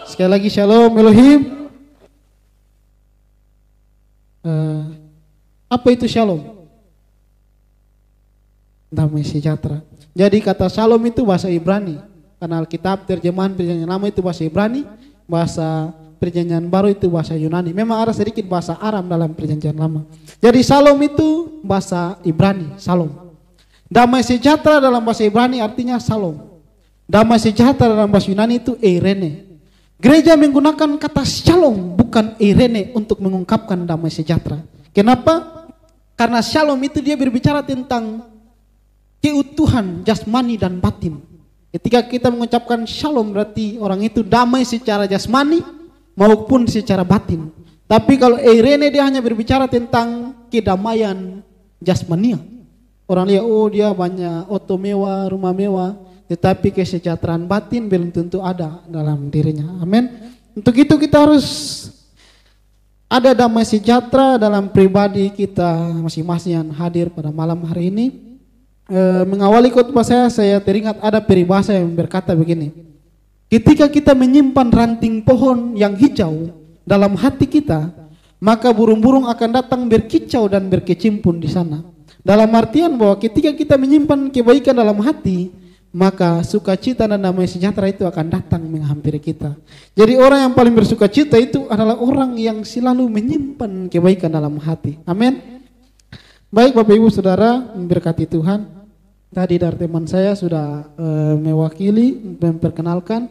Sekali lagi Shalom Elohim. Apa itu Shalom? Damai sejahtera. Jadi kata Shalom itu bahasa Ibrani. Karena Alkitab terjemahan Perjanjian Lama itu bahasa Ibrani, bahasa Perjanjian Baru itu bahasa Yunani. Memang ada sedikit bahasa Aram dalam Perjanjian Lama. Jadi Shalom itu bahasa Ibrani, Shalom. Damai sejahtera dalam bahasa Ibrani artinya Shalom. Damai sejahtera dalam bahasa Yunani itu Eirene. Gereja menggunakan kata Shalom bukan Eirene untuk mengungkapkan damai sejahtera. Kenapa? Karena Shalom itu dia berbicara tentang keutuhan jasmani dan batin. Ketika kita mengucapkan Shalom berarti orang itu damai secara jasmani maupun secara batin. Tapi kalau Eirene dia hanya berbicara tentang kedamaian jasmania. Orang lihat oh dia banyak oto mewah, rumah mewah, tetapi kesejahteraan batin belum tentu ada dalam dirinya. Amin. Untuk itu kita harus ada damai sejahtera dalam pribadi kita masing-masing yang hadir pada malam hari ini. Mengawali khotbah saya teringat ada peribahasa yang berkata begini. Ketika kita menyimpan ranting pohon yang hijau dalam hati kita, maka burung-burung akan datang berkicau dan berkecimpung di sana. Dalam artian bahwa ketika kita menyimpan kebaikan dalam hati, maka sukacita dan damai sejahtera itu akan datang menghampiri kita. Jadi orang yang paling bersukacita itu adalah orang yang selalu menyimpan kebaikan dalam hati. Amin. Baik Bapak Ibu Saudara, memberkati Tuhan. Tadi dari teman saya sudah mewakili, memperkenalkan.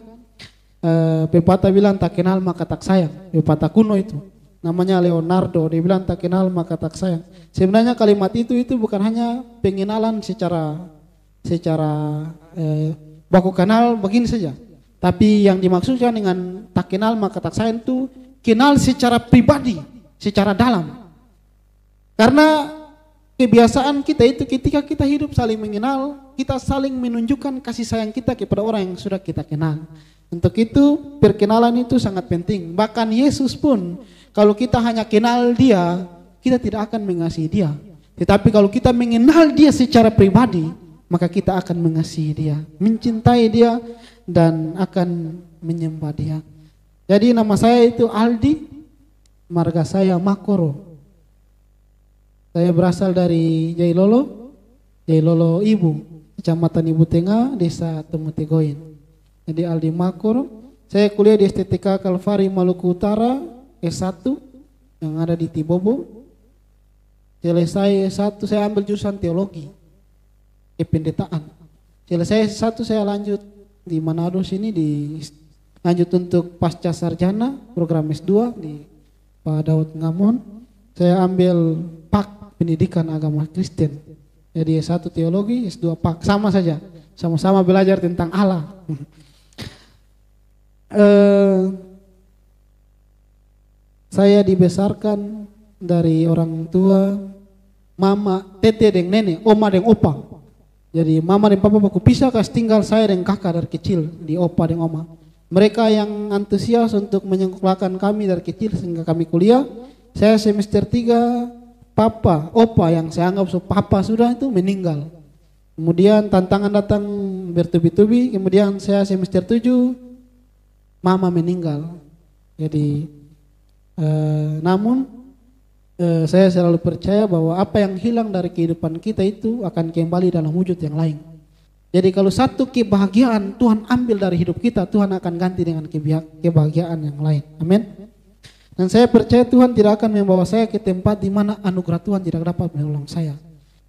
Pepatah bilang tak kenal maka tak sayang. Pepatah kuno itu. Namanya Leonardo, dia bilang tak kenal maka tak sayang. Sebenarnya kalimat itu bukan hanya pengenalan secara baku kenal begini saja. Tapi yang dimaksudkan dengan tak kenal maka tak sayang itu kenal secara pribadi, secara dalam. Karena kebiasaan kita itu ketika kita hidup saling mengenal, kita saling menunjukkan kasih sayang kita kepada orang yang sudah kita kenal. Untuk itu perkenalan itu sangat penting. Bahkan Yesus pun kalau kita hanya kenal dia, kita tidak akan mengasihi dia. Tetapi kalau kita mengenal dia secara pribadi, maka kita akan mengasihi dia, mencintai dia, dan akan menyembah dia. Jadi nama saya itu Aldi, marga saya Makoro. Saya berasal dari Jailolo Ibu, Kecamatan Ibu Tengah, Desa Temutegoin. Jadi Aldi Makoro. Saya kuliah di STTK Kalvari Maluku Utara S1 yang ada di Tibobo. Selesai S1 saya ambil jurusan teologi, kependetaan. Selesai S1 saya lanjut di Manado sini lanjut untuk pasca sarjana program S2 di Pak Daud Ngamon. Saya ambil PAK Pendidikan Agama Kristen. Jadi S1 teologi, S2 PAK, sama saja. Sama-sama belajar tentang Allah. Saya dibesarkan dari orang tua, mama, tete dan nenek, oma dan opa. Jadi mama dan papa aku pisah kasih tinggal saya dan kakak dari kecil di opa dan oma. Mereka yang antusias untuk menyekolahkan kami dari kecil sehingga kami kuliah. Saya semester 3, papa, opa yang saya anggap papa sudah itu meninggal. Kemudian tantangan datang bertubi-tubi, kemudian saya semester 7, mama meninggal. Jadi namun saya selalu percaya bahwa apa yang hilang dari kehidupan kita itu akan kembali dalam wujud yang lain. Jadi kalau satu kebahagiaan Tuhan ambil dari hidup kita, Tuhan akan ganti dengan kebahagiaan yang lain. Amin. Dan saya percaya Tuhan tidak akan membawa saya ke tempat di mana anugerah Tuhan tidak dapat menolong saya.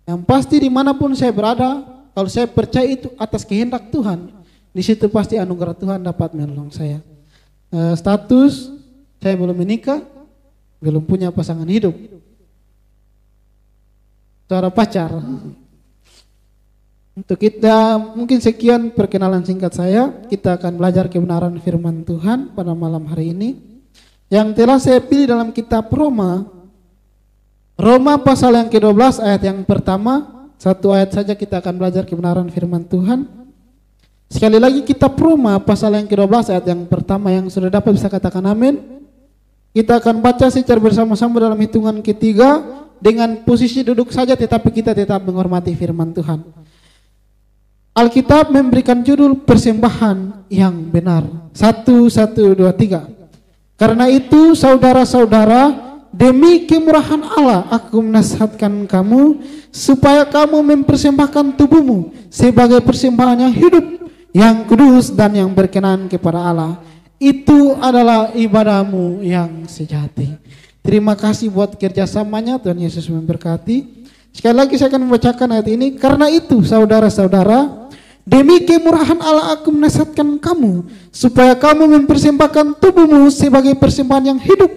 Yang pasti dimanapun saya berada, kalau saya percaya itu atas kehendak Tuhan, di situ pasti anugerah Tuhan dapat menolong saya. Status saya belum menikah, belum punya pasangan hidup, saudara pacar. Untuk kita mungkin sekian perkenalan singkat saya. Kita akan belajar kebenaran firman Tuhan pada malam hari ini yang telah saya pilih dalam kitab Roma pasal yang ke-12 ayat yang pertama. Satu ayat saja kita akan belajar kebenaran firman Tuhan. Sekali lagi kitab Roma pasal yang ke-12 ayat yang pertama, yang sudah dapat bisa katakan amin. Kita akan baca secara bersama-sama dalam hitungan ketiga dengan posisi duduk saja, tetapi kita tetap menghormati firman Tuhan. Alkitab memberikan judul persembahan yang benar. 1 2 3. Karena itu saudara-saudara, demi kemurahan Allah aku menasihatkan kamu supaya kamu mempersembahkan tubuhmu sebagai persembahan yang hidup, yang kudus dan yang berkenan kepada Allah. Itu adalah ibadahmu yang sejati. Terima kasih buat kerjasamanya. Tuhan Yesus memberkati. Sekali lagi saya akan membacakan ayat ini. Karena itu saudara-saudara, demi kemurahan Allah aku menasihatkan kamu supaya kamu mempersembahkan tubuhmu sebagai persembahan yang hidup,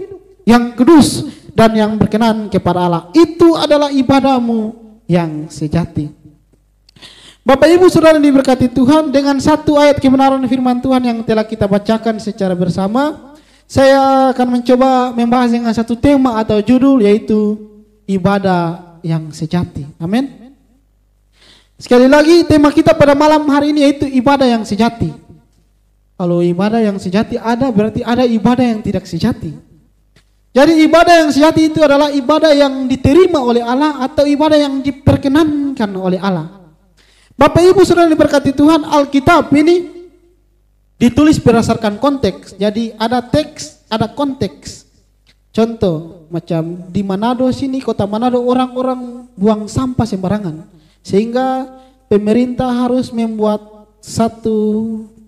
yang kudus dan yang berkenan kepada Allah. Itu adalah ibadahmu yang sejati. Bapak Ibu Saudara diberkati Tuhan, dengan satu ayat kebenaran firman Tuhan yang telah kita bacakan secara bersama, saya akan mencoba membahas dengan satu tema atau judul, yaitu ibadah yang sejati. Amin. Sekali lagi tema kita pada malam hari ini yaitu ibadah yang sejati. Kalau ibadah yang sejati ada, berarti ada ibadah yang tidak sejati. Jadi ibadah yang sejati itu adalah ibadah yang diterima oleh Allah atau ibadah yang diperkenankan oleh Allah. Bapak Ibu Saudara diberkati Tuhan, Alkitab ini ditulis berdasarkan konteks. Jadi ada teks, ada konteks. Contoh, macam di Manado sini, kota Manado, orang-orang buang sampah sembarangan. Sehingga pemerintah harus membuat satu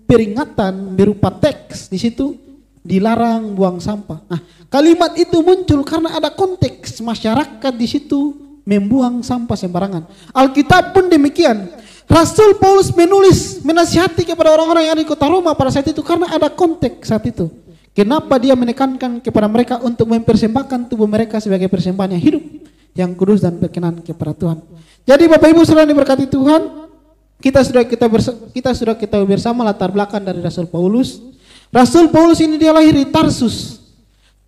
peringatan berupa teks di situ, dilarang buang sampah. Nah, kalimat itu muncul karena ada konteks masyarakat di situ membuang sampah sembarangan. Alkitab pun demikian. Rasul Paulus menulis, menasihati kepada orang-orang yang ada di kota Roma pada saat itu karena ada konteks saat itu. Kenapa dia menekankan kepada mereka untuk mempersembahkan tubuh mereka sebagai persembahan yang hidup, yang kudus dan berkenan kepada Tuhan. Jadi Bapak Ibu Saudara diberkati Tuhan, kita sudah ketahui bersama latar belakang dari Rasul Paulus. Rasul Paulus ini dia lahir di Tarsus.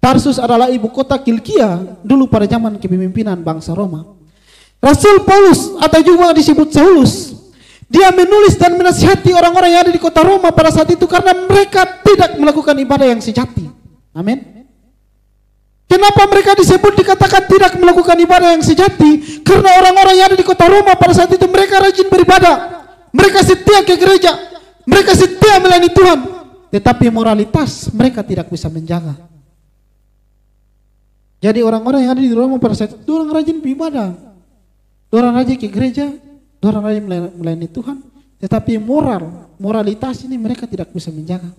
Tarsus adalah ibu kota Kilkia dulu pada zaman kepemimpinan bangsa Roma. Rasul Paulus atau juga disebut Saulus, dia menulis dan menasihati orang-orang yang ada di kota Roma pada saat itu karena mereka tidak melakukan ibadah yang sejati. Amin. Kenapa mereka dikatakan tidak melakukan ibadah yang sejati? Karena orang-orang yang ada di kota Roma pada saat itu mereka rajin beribadah, mereka setia ke gereja, mereka setia melayani Tuhan, tetapi moralitas mereka tidak bisa menjaga. Jadi orang-orang yang ada di Roma pada saat itu orang rajin beribadah, orang rajin ke gereja, orang rajin melayani Tuhan, tetapi moralitas ini mereka tidak bisa menjaga.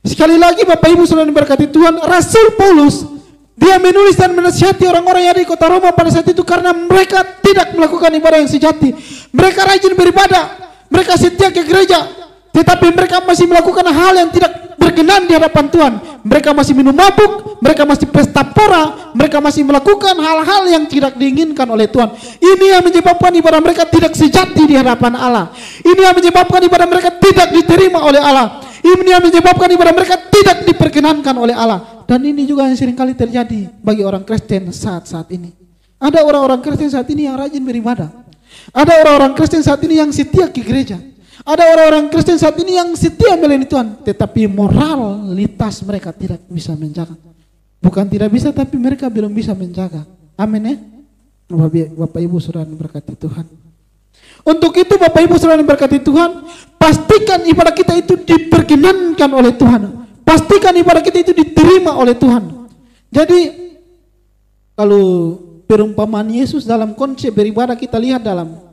Sekali lagi Bapak Ibu Saudara diberkati Tuhan, Rasul Paulus dia menulis dan menasihati orang-orang yang ada di kota Roma pada saat itu karena mereka tidak melakukan ibadah yang sejati. Mereka rajin beribadah, mereka setia ke gereja, tetapi mereka masih melakukan hal yang tidak berkenan di hadapan Tuhan. Mereka masih minum mabuk, mereka masih pesta pora, mereka masih melakukan hal-hal yang tidak diinginkan oleh Tuhan. Ini yang menyebabkan ibadah mereka tidak sejati di hadapan Allah. Ini yang menyebabkan ibadah mereka tidak diterima oleh Allah. Ini yang menyebabkan ibadah mereka tidak diperkenankan oleh Allah. Dan ini juga yang seringkali terjadi bagi orang Kristen saat ini. Ada orang-orang Kristen saat ini yang rajin beribadah. Ada orang-orang Kristen saat ini yang setia ke gereja. Ada orang-orang Kristen saat ini yang setia melayani Tuhan, tetapi moralitas mereka tidak bisa menjaga. Bukan tidak bisa, tapi mereka belum bisa menjaga. Amin ya. Bapak Ibu Saudara diberkati Tuhan. Untuk itu Bapak Ibu Saudara diberkati Tuhan, pastikan ibadah kita itu diperkenankan oleh Tuhan. Pastikan ibadah kita itu diterima oleh Tuhan. Jadi kalau perumpamaan Yesus dalam konsep beribadah kita lihat dalam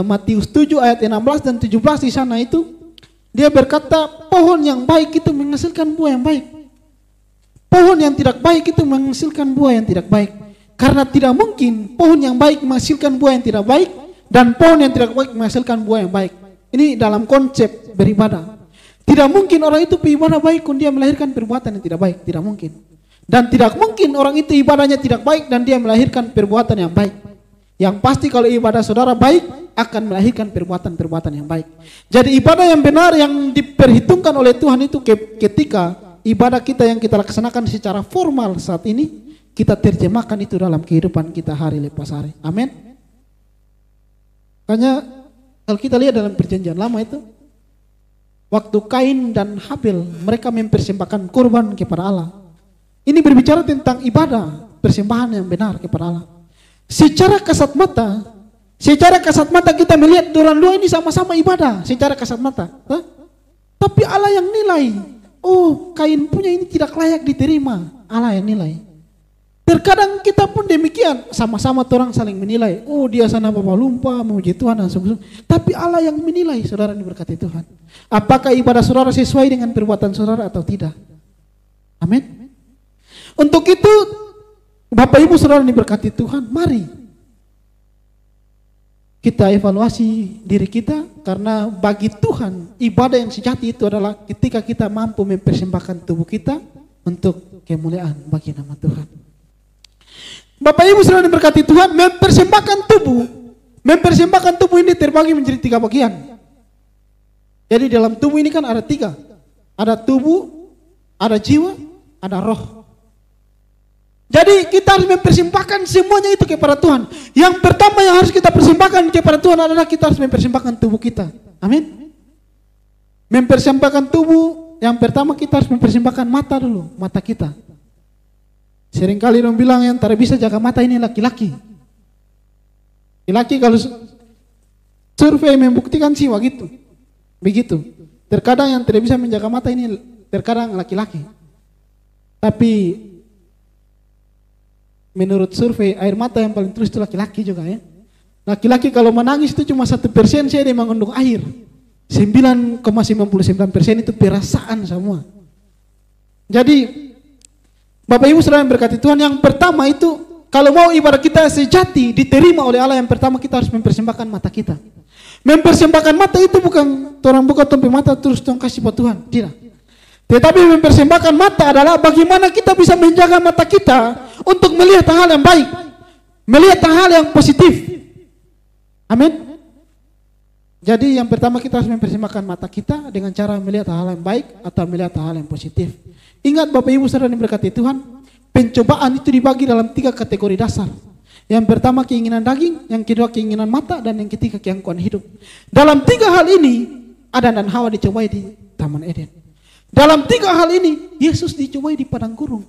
Matius 7 ayat 16 dan 17 di sana itu dia berkata pohon yang baik itu menghasilkan buah yang baik. Pohon yang tidak baik itu menghasilkan buah yang tidak baik. Karena tidak mungkin pohon yang baik menghasilkan buah yang tidak baik dan pohon yang tidak baik menghasilkan buah yang baik. Ini dalam konsep beribadah. Tidak mungkin orang itu beribadah baik kemudian dia melahirkan perbuatan yang tidak baik, tidak mungkin. Dan tidak mungkin orang itu ibadahnya tidak baik dan dia melahirkan perbuatan yang baik. Yang pasti kalau ibadah saudara baik akan melahirkan perbuatan-perbuatan yang baik. Jadi ibadah yang benar yang diperhitungkan oleh Tuhan itu ketika ibadah kita yang kita laksanakan secara formal saat ini, kita terjemahkan itu dalam kehidupan kita hari lepas hari. Amin. Makanya kalau kita lihat dalam perjanjian lama itu, waktu Kain dan Habil mereka mempersembahkan korban kepada Allah. Ini berbicara tentang ibadah, persembahan yang benar kepada Allah. Secara kasat mata, Secara kasat mata kita melihat orang dua ini sama-sama ibadah secara kasat mata. Tapi Allah yang nilai. Oh, Kain punya ini tidak layak diterima. Allah yang nilai. Terkadang kita pun demikian, sama-sama orang saling menilai. Oh, dia sana bawa lumpah, memuji Tuhan dan sebagainya. Tapi Allah yang menilai, saudara diberkati Tuhan. Apakah ibadah saudara sesuai dengan perbuatan saudara atau tidak? Amin. Untuk itu, Bapak Ibu saudara diberkati Tuhan, mari kita evaluasi diri kita, karena bagi Tuhan ibadah yang sejati itu adalah ketika kita mampu mempersembahkan tubuh kita untuk kemuliaan bagi nama Tuhan. Bapak Ibu saudara diberkati Tuhan, mempersembahkan tubuh ini terbagi menjadi 3 bagian. Jadi dalam tubuh ini kan ada 3, ada tubuh, ada jiwa, ada roh. Jadi kita harus mempersembahkan semuanya itu kepada Tuhan. Yang pertama yang harus kita persembahkan kepada Tuhan adalah kita harus mempersembahkan tubuh kita. Amin. Mempersembahkan tubuh, yang pertama kita harus mempersembahkan mata dulu, mata kita. Seringkali orang bilang yang tidak bisa jaga mata ini laki-laki. Laki-laki kalau survei membuktikan sih begitu. Terkadang yang tidak bisa menjaga mata ini terkadang laki-laki. Tapi menurut survei air mata yang paling terus itu laki-laki juga ya. Laki-laki kalau menangis itu cuma 1% saya dia mengandung air. 9,99% itu perasaan semua. Jadi Bapak Ibu saudara yang berkati Tuhan, yang pertama itu kalau mau ibadah kita sejati diterima oleh Allah, yang pertama kita harus mempersembahkan mata kita. Mempersembahkan mata itu bukan orang buka topi mata terus tong kasih buat Tuhan, tidak. Tetapi mempersembahkan mata adalah bagaimana kita bisa menjaga mata kita untuk melihat hal yang baik, melihat hal yang positif. Amin. Jadi yang pertama kita harus mempersembahkan mata kita dengan cara melihat hal yang baik atau melihat hal yang positif. Ingat Bapak Ibu saudara yang berkati Tuhan, pencobaan itu dibagi dalam 3 kategori dasar. Yang pertama keinginan daging, yang kedua keinginan mata, dan yang ketiga keangkuhan hidup. Dalam 3 hal ini Adam dan Hawa dicobai di Taman Eden. Dalam 3 hal ini Yesus dicobai di padang gurun.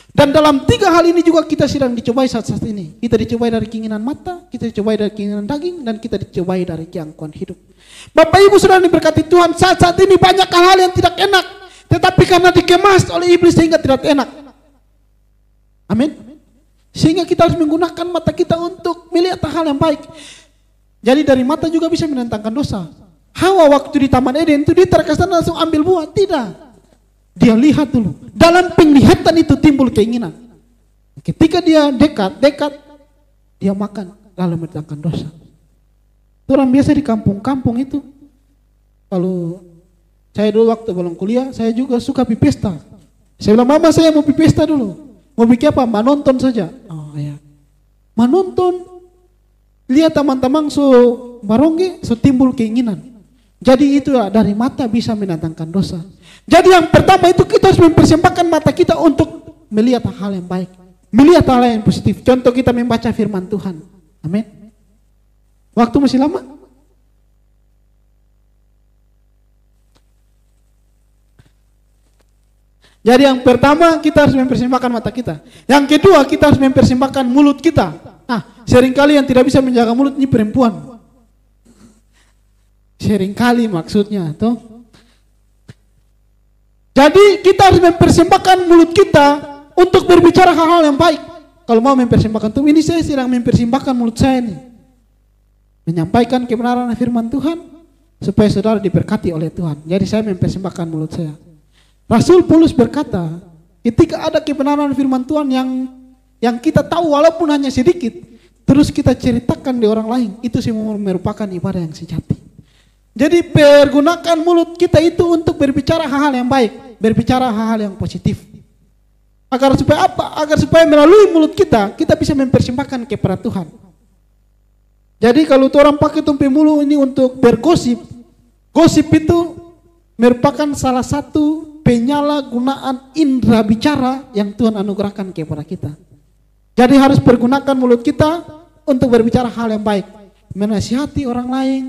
Dan dalam 3 hal ini juga kita sedang dicobai saat-saat ini. Kita dicobai dari keinginan mata, kita dicobai dari keinginan daging, dan kita dicobai dari keangkuhan hidup. Bapak Ibu saudara diberkati Tuhan, saat-saat ini banyak hal yang tidak enak, tetapi karena dikemas oleh iblis sehingga tidak enak. Amin. Sehingga kita harus menggunakan mata kita untuk melihat hal yang baik. Jadi dari mata juga bisa menentangkan dosa. Hawa waktu di Taman Eden itu dia terkesan langsung ambil buah, tidak. Dia lihat dulu. Dalam penglihatan itu timbul keinginan. Ketika dia dekat, dia makan lalu menentangkan dosa. Itu orang biasa di kampung-kampung itu. Kalau saya dulu waktu belum kuliah, saya juga suka pi pesta. Saya bilang, mama saya mau pi pesta dulu. Mau bikin apa? Menonton saja. Oh ya. Menonton, lihat teman-teman so barongge, so timbul keinginan. Jadi itu dari mata bisa mendatangkan dosa. Jadi yang pertama itu kita harus mempersembahkan mata kita untuk melihat hal yang baik, melihat hal yang positif. Contoh kita membaca firman Tuhan. Amin. Waktu masih lama? Jadi yang pertama kita harus mempersembahkan mata kita. Yang kedua kita harus mempersembahkan mulut kita. Nah, seringkali yang tidak bisa menjaga mulut ini perempuan. Seringkali maksudnya toh. Jadi kita harus mempersembahkan mulut kita untuk berbicara hal-hal yang baik. Kalau mau mempersembahkan tubuh ini, saya sedang mempersembahkan mulut saya ini, menyampaikan kebenaran firman Tuhan supaya saudara diberkati oleh Tuhan. Jadi saya mempersembahkan mulut saya. Rasul Paulus berkata, ketika ada kebenaran firman Tuhan yang kita tahu walaupun hanya sedikit, terus kita ceritakan di orang lain, itu semua merupakan ibadah yang sejati. Jadi pergunakan mulut kita itu untuk berbicara hal-hal yang baik, berbicara hal-hal yang positif. Agar supaya apa? Agar supaya melalui mulut kita bisa mempersembahkan kepada Tuhan. Jadi kalau orang pakai tumpi mulut ini untuk bergosip, gosip itu merupakan salah satu penyalahgunaan indera bicara yang Tuhan anugerahkan kepada kita. Jadi harus pergunakan mulut kita untuk berbicara hal yang baik, menasihati orang lain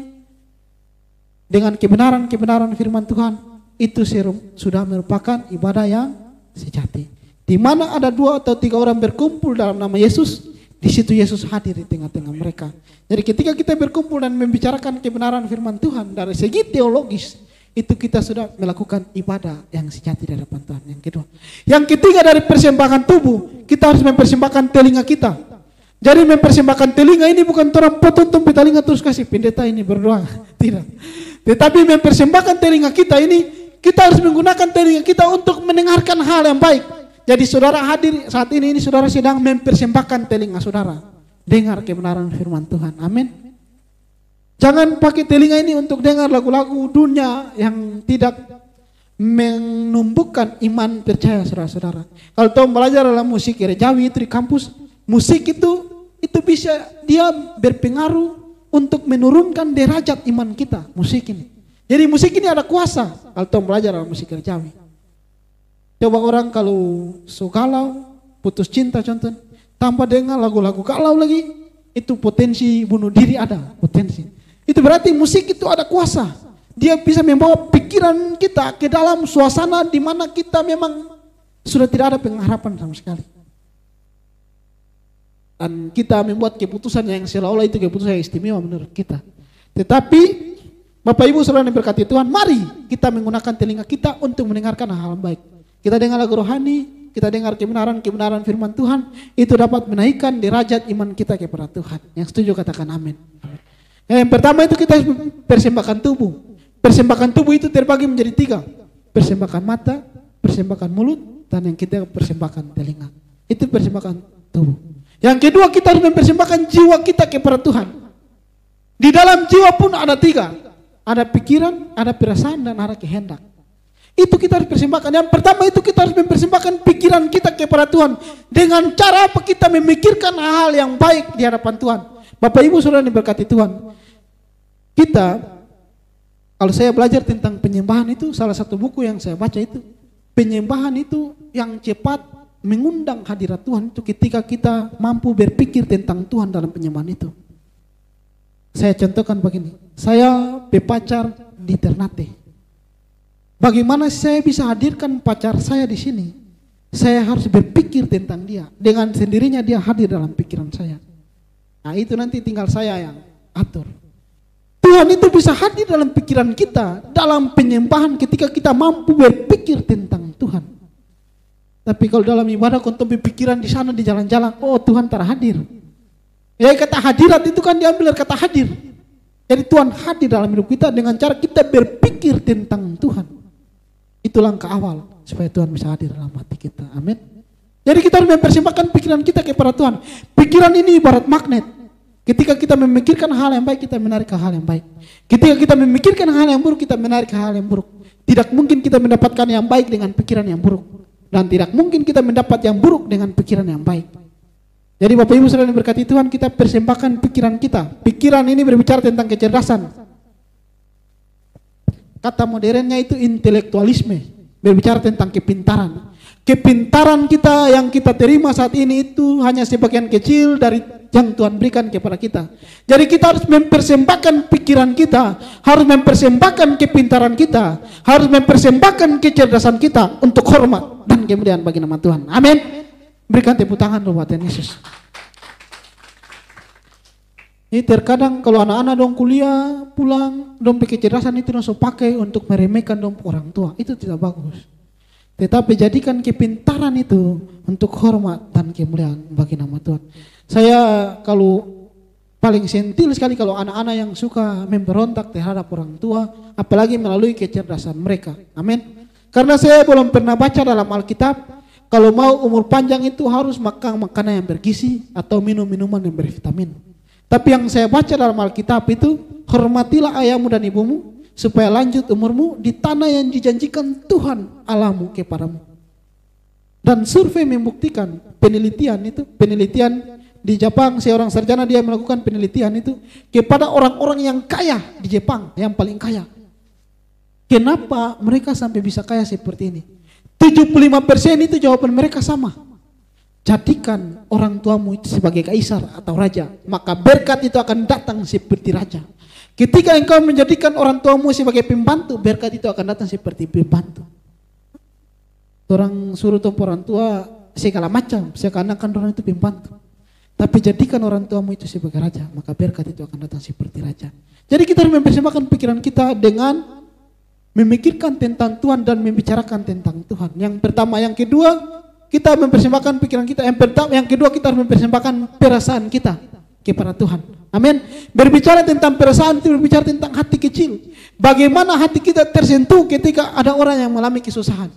dengan kebenaran-kebenaran firman Tuhan. Itu sudah merupakan ibadah yang sejati. Di mana ada 2 atau 3 orang berkumpul dalam nama Yesus, Di situ Yesus hadir di tengah-tengah mereka. Jadi ketika kita berkumpul dan membicarakan kebenaran firman Tuhan dari segi teologis, itu kita sudah melakukan ibadah yang sejati di hadapan Tuhan. Yang kedua. Yang ketiga dari persembahan tubuh, kita harus mempersembahkan telinga kita. Jadi mempersembahkan telinga ini bukan orang potong tempat telinga terus kasih pendeta ini berdoa. Tidak. Tetapi mempersembahkan telinga kita ini, kita harus menggunakan telinga kita untuk mendengarkan hal yang baik. Jadi saudara hadir saat ini saudara sedang mempersembahkan telinga saudara. Dengar kebenaran firman Tuhan. Amin. Jangan pakai telinga ini untuk dengar lagu-lagu dunia yang tidak menumbuhkan iman percaya saudara-saudara. Kalau Tom belajar dalam musik gerejawi itu di kampus, musik itu bisa dia berpengaruh untuk menurunkan derajat iman kita, musik ini. Jadi musik ini ada kuasa kalau Tom belajar dalam musik gerejawi. Coba orang kalau so galau, putus cinta contoh, tanpa dengar lagu-lagu galau lagi, itu potensi bunuh diri ada, potensi. Itu berarti musik itu ada kuasa. Dia bisa membawa pikiran kita ke dalam suasana di mana kita memang sudah tidak ada pengharapan sama sekali. Dan kita membuat keputusan yang seolah-olah itu keputusan yang istimewa menurut kita. Tetapi Bapak Ibu saudara yang berkati Tuhan, mari kita menggunakan telinga kita untuk mendengarkan hal-hal baik. Kita dengar lagu rohani, kita dengar kebenaran firman Tuhan, itu dapat menaikkan derajat iman kita kepada Tuhan. Yang setuju katakan amin. Yang pertama itu kita persembahkan tubuh. Persembahkan tubuh itu terbagi menjadi 3. Persembahkan mata, persembahkan mulut, dan yang kita persembahkan telinga. Itu persembahkan tubuh. Yang kedua kita harus mempersembahkan jiwa kita kepada Tuhan. Di dalam jiwa pun ada 3. Ada pikiran, ada perasaan, dan ada kehendak. Itu kita harus persembahkan. Yang pertama itu kita harus mempersembahkan pikiran kita kepada Tuhan. Dengan cara apa kita memikirkan hal yang baik di hadapan Tuhan. Bapak Ibu saudara yang diberkati Tuhan. Kita, kalau saya belajar tentang penyembahan itu, salah satu buku yang saya baca itu, penyembahan itu yang cepat mengundang hadirat Tuhan itu ketika kita mampu berpikir tentang Tuhan dalam penyembahan itu. Saya contohkan begini, saya berpacar di Ternate. Bagaimana saya bisa hadirkan pacar saya di sini? Saya harus berpikir tentang dia. Dengan sendirinya dia hadir dalam pikiran saya. Nah itu nanti tinggal saya yang atur. Tuhan itu bisa hadir dalam pikiran kita dalam penyembahan ketika kita mampu berpikir tentang Tuhan. Tapi kalau dalam ibadah kau pikiran di sana di jalan-jalan, oh Tuhan tak hadir. Ya kata hadirat itu kan diambil dari kata hadir. Jadi Tuhan hadir dalam hidup kita dengan cara kita berpikir tentang Tuhan. Itu langkah awal supaya Tuhan bisa hadir dalam hati kita. Amin. Jadi kita harus mempersembahkan pikiran kita kepada Tuhan. Pikiran ini ibarat magnet. Ketika kita memikirkan hal yang baik, kita menarik ke hal yang baik. Ketika kita memikirkan hal yang buruk, kita menarik ke hal yang buruk. Tidak mungkin kita mendapatkan yang baik dengan pikiran yang buruk. Dan tidak mungkin kita mendapat yang buruk dengan pikiran yang baik. Jadi Bapak Ibu saudara yang berkati Tuhan, kita persembahkan pikiran kita. Pikiran ini berbicara tentang kecerdasan. Kata modernnya itu intelektualisme, berbicara tentang kepintaran. Kepintaran kita yang kita terima saat ini itu hanya sebagian kecil dari yang Tuhan berikan kepada kita. Jadi kita harus mempersembahkan pikiran kita, harus mempersembahkan kepintaran kita, harus mempersembahkan kecerdasan kita untuk hormat dan kemuliaan bagi nama Tuhan. Amin. Berikan tepuk tangan buat Tuhan Yesus. Ini terkadang kalau anak-anak dong kuliah pulang, dong kecerdasan itu langsung pakai untuk meremehkan dong orang tua, itu tidak bagus. Tetapi jadikan kepintaran itu untuk hormat dan kemuliaan bagi nama Tuhan. Saya kalau paling sentil sekali kalau anak-anak yang suka memberontak terhadap orang tua, apalagi melalui kecerdasan mereka. Amin. Karena saya belum pernah baca dalam Alkitab, kalau mau umur panjang itu harus makan makanan yang bergizi atau minum minuman yang bervitamin. Tapi yang saya baca dalam Alkitab itu, hormatilah ayahmu dan ibumu, supaya lanjut umurmu di tanah yang dijanjikan Tuhan Allahmu kepadamu. Dan survei membuktikan, penelitian di Jepang, seorang sarjana dia melakukan penelitian itu kepada orang-orang yang kaya di Jepang, yang paling kaya. Kenapa mereka sampai bisa kaya seperti ini? 75% itu jawaban mereka sama. Jadikan orang tuamu itu sebagai kaisar atau raja, maka berkat itu akan datang seperti raja. Ketika engkau menjadikan orang tuamu sebagai pembantu, berkat itu akan datang seperti pembantu. Orang suruh orang tua segala macam, seakan-akan orang itu pembantu. Tapi jadikan orang tuamu itu sebagai raja, maka berkat itu akan datang seperti raja. Jadi kita harus mempersembahkan pikiran kita dengan memikirkan tentang Tuhan dan membicarakan tentang Tuhan. Yang pertama, yang kedua, kita mempersembahkan pikiran kita. Yang kedua, kita harus mempersembahkan perasaan kita kepada Tuhan. Amin. Berbicara tentang perasaan itu berbicara tentang hati kecil. Bagaimana hati kita tersentuh ketika ada orang yang mengalami kesusahan.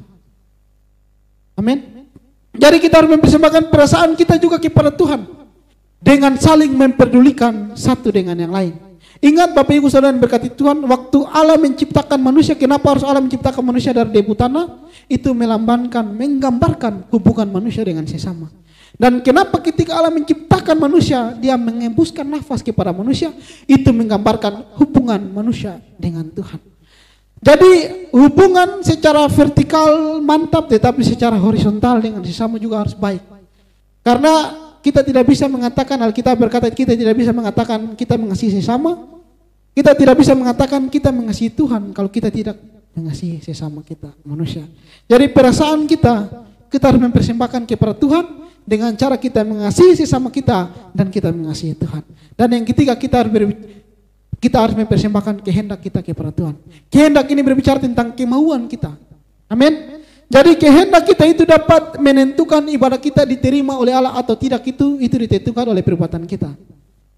Amin. Jadi kita harus mempersembahkan perasaan kita juga kepada Tuhan dengan saling memperdulikan satu dengan yang lain. Ingat Bapak Ibu Saudara yang berkati Tuhan, waktu Allah menciptakan manusia, kenapa harus Allah menciptakan manusia dari debu tanah? Itu melambangkan, menggambarkan hubungan manusia dengan sesama. Dan kenapa ketika Allah menciptakan manusia, dia mengembuskan nafas kepada manusia, itu menggambarkan hubungan manusia dengan Tuhan. Jadi hubungan secara vertikal mantap, tetapi secara horizontal dengan sesama juga harus baik. Karena kita tidak bisa mengatakan, Alkitab berkata kita tidak bisa mengatakan kita mengasihi sesama. Kita tidak bisa mengatakan kita mengasihi Tuhan kalau kita tidak mengasihi sesama kita, manusia. Jadi perasaan kita harus mempersembahkan kepada Tuhan dengan cara kita mengasihi sesama kita dan kita mengasihi Tuhan. Dan yang ketiga, kita harus mempersembahkan kehendak kita kepada Tuhan. Kehendak ini berbicara tentang kemauan kita. Amin. Jadi kehendak kita itu dapat menentukan ibadah kita diterima oleh Allah atau tidak, itu ditentukan oleh perbuatan kita.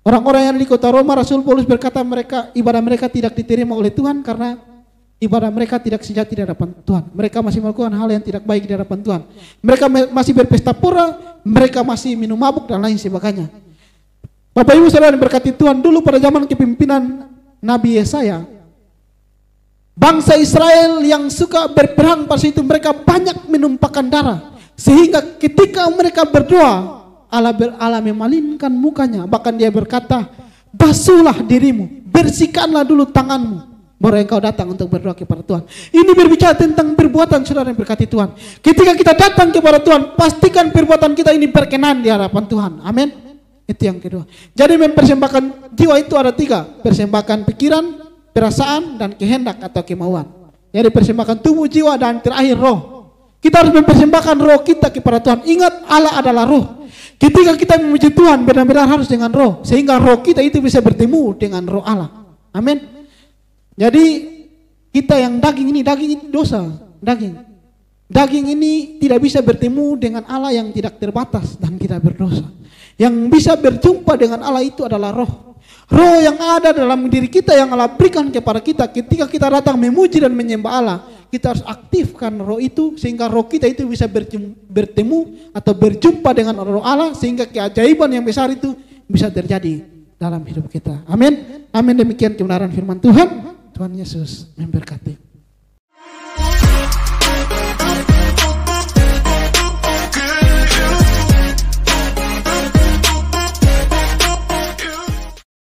Orang-orang yang di kota Roma, Rasul Paulus berkata ibadah mereka tidak diterima oleh Tuhan karena ibadah mereka tidak sejati di hadapan Tuhan. Mereka masih melakukan hal yang tidak baik di hadapan Tuhan. Mereka masih berpesta pora, mereka masih minum mabuk dan lain sebagainya. Bapak Ibu Saudara yang berkati Tuhan, dulu pada zaman kepemimpinan Nabi Yesaya, bangsa Israel yang suka berperang pada itu mereka banyak menumpahkan darah, sehingga ketika mereka berdoa Allah memalingkan mukanya. Bahkan dia berkata, basuhlah dirimu, bersihkanlah dulu tanganmu, baru engkau datang untuk berdoa kepada Tuhan. Ini berbicara tentang perbuatan saudara yang berkati Tuhan. Ketika kita datang kepada Tuhan, pastikan perbuatan kita ini berkenan di hadapan Tuhan. Amin. Itu yang kedua. Jadi mempersembahkan jiwa itu ada 3. Persembahkan pikiran, perasaan, dan kehendak atau kemauan. Jadi persembahkan tubuh, jiwa, dan terakhir roh. Kita harus mempersembahkan roh kita kepada Tuhan. Ingat, Allah adalah roh. Ketika kita memuji Tuhan, benar-benar harus dengan roh, sehingga roh kita itu bisa bertemu dengan roh Allah. Amin. Jadi kita yang daging ini dosa. Daging ini tidak bisa bertemu dengan Allah yang tidak terbatas dan tidak berdosa. Yang bisa berjumpa dengan Allah itu adalah roh. Roh yang ada dalam diri kita yang Allah berikan kepada kita. Ketika kita datang memuji dan menyembah Allah, kita harus aktifkan roh itu sehingga roh kita itu bisa bertemu atau berjumpa dengan roh Allah, sehingga keajaiban yang besar itu bisa terjadi dalam hidup kita. Amin. Amin. Demikian kebenaran firman Tuhan. Tuhan Yesus memberkati.